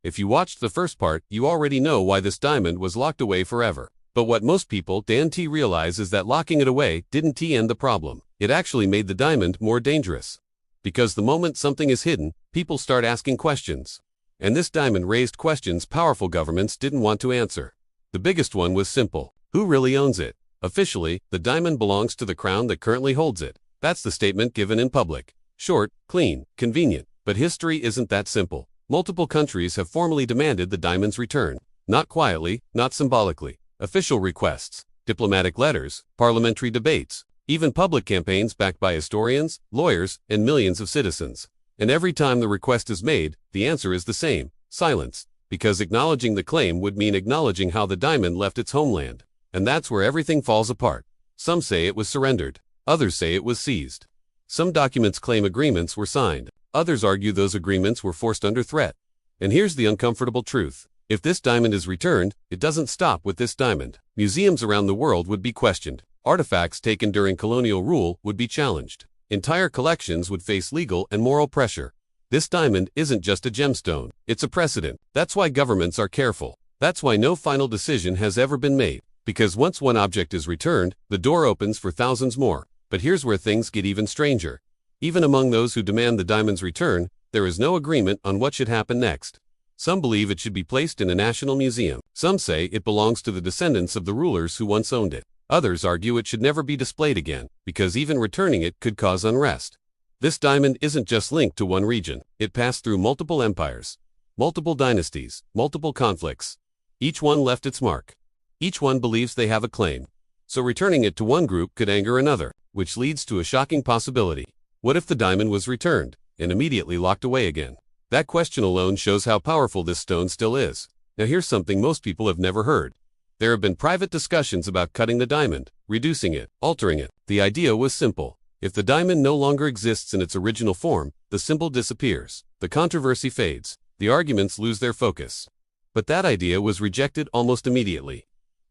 If you watched the first part, you already know why this diamond was locked away forever. But what most people don't realize is that locking it away didn't end the problem. It actually made the diamond more dangerous. Because the moment something is hidden, people start asking questions. And this diamond raised questions powerful governments didn't want to answer. The biggest one was simple. Who really owns it? Officially, the diamond belongs to the crown that currently holds it. That's the statement given in public. Short, clean, convenient. But history isn't that simple. Multiple countries have formally demanded the diamond's return. Not quietly, not symbolically. Official requests, diplomatic letters, parliamentary debates, even public campaigns backed by historians, lawyers, and millions of citizens. And every time the request is made, the answer is the same: silence. Because acknowledging the claim would mean acknowledging how the diamond left its homeland. And that's where everything falls apart. Some say it was surrendered. Others say it was seized. Some documents claim agreements were signed. Others argue those agreements were forced under threat. And here's the uncomfortable truth. If this diamond is returned, it doesn't stop with this diamond. Museums around the world would be questioned. Artifacts taken during colonial rule would be challenged. Entire collections would face legal and moral pressure. This diamond isn't just a gemstone. It's a precedent. That's why governments are careful. That's why no final decision has ever been made. Because once one object is returned, the door opens for thousands more. But here's where things get even stranger. Even among those who demand the diamond's return, there is no agreement on what should happen next. Some believe it should be placed in a national museum. Some say it belongs to the descendants of the rulers who once owned it. Others argue it should never be displayed again, because even returning it could cause unrest. This diamond isn't just linked to one region. It passed through multiple empires, multiple dynasties, multiple conflicts. Each one left its mark. Each one believes they have a claim. So returning it to one group could anger another, which leads to a shocking possibility. What if the diamond was returned and immediately locked away again? That question alone shows how powerful this stone still is. Now here's something most people have never heard. There have been private discussions about cutting the diamond, reducing it, altering it. The idea was simple. If the diamond no longer exists in its original form, the symbol disappears. The controversy fades. The arguments lose their focus. But that idea was rejected almost immediately.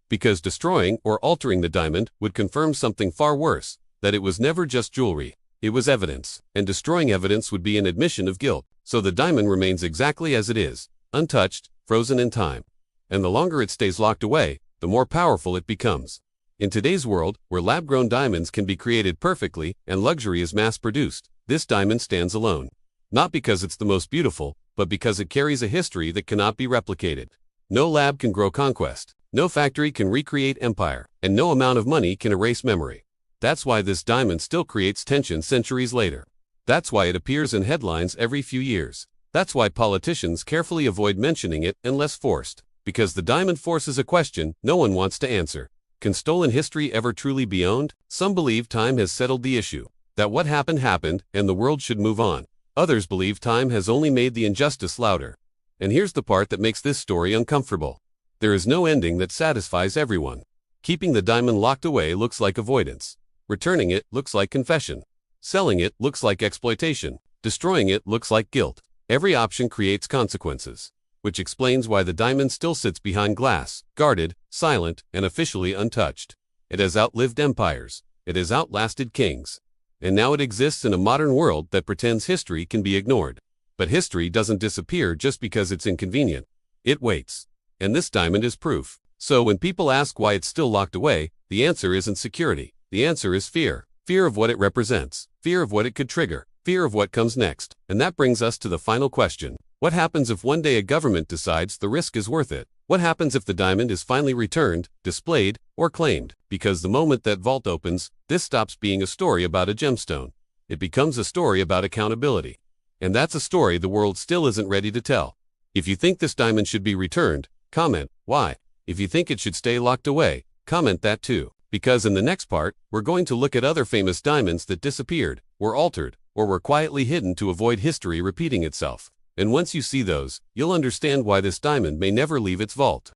Because destroying or altering the diamond would confirm something far worse, that it was never just jewelry. It was evidence, and destroying evidence would be an admission of guilt. So the diamond remains exactly as it is, untouched, frozen in time. And the longer it stays locked away, the more powerful it becomes. In today's world, where lab-grown diamonds can be created perfectly and luxury is mass-produced, this diamond stands alone. Not because it's the most beautiful, but because it carries a history that cannot be replicated. No lab can grow conquest, no factory can recreate empire, and no amount of money can erase memory. That's why this diamond still creates tension centuries later. That's why it appears in headlines every few years. That's why politicians carefully avoid mentioning it unless forced. Because the diamond forces a question no one wants to answer. Can stolen history ever truly be owned? Some believe time has settled the issue. That what happened happened and the world should move on. Others believe time has only made the injustice louder. And here's the part that makes this story uncomfortable. There is no ending that satisfies everyone. Keeping the diamond locked away looks like avoidance. Returning it looks like confession. Selling it looks like exploitation. Destroying it looks like guilt. Every option creates consequences. Which explains why the diamond still sits behind glass, guarded, silent, and officially untouched. It has outlived empires. It has outlasted kings. And now it exists in a modern world that pretends history can be ignored. But history doesn't disappear just because it's inconvenient. It waits. And this diamond is proof. So when people ask why it's still locked away, the answer isn't security. The answer is fear. Fear of what it represents. Fear of what it could trigger. Fear of what comes next. And that brings us to the final question. What happens if one day a government decides the risk is worth it? What happens if the diamond is finally returned, displayed, or claimed? Because the moment that vault opens, this stops being a story about a gemstone. It becomes a story about accountability. And that's a story the world still isn't ready to tell. If you think this diamond should be returned, comment why. If you think it should stay locked away, comment that too. Because in the next part, we're going to look at other famous diamonds that disappeared, were altered, or were quietly hidden to avoid history repeating itself. And once you see those, you'll understand why this diamond may never leave its vault.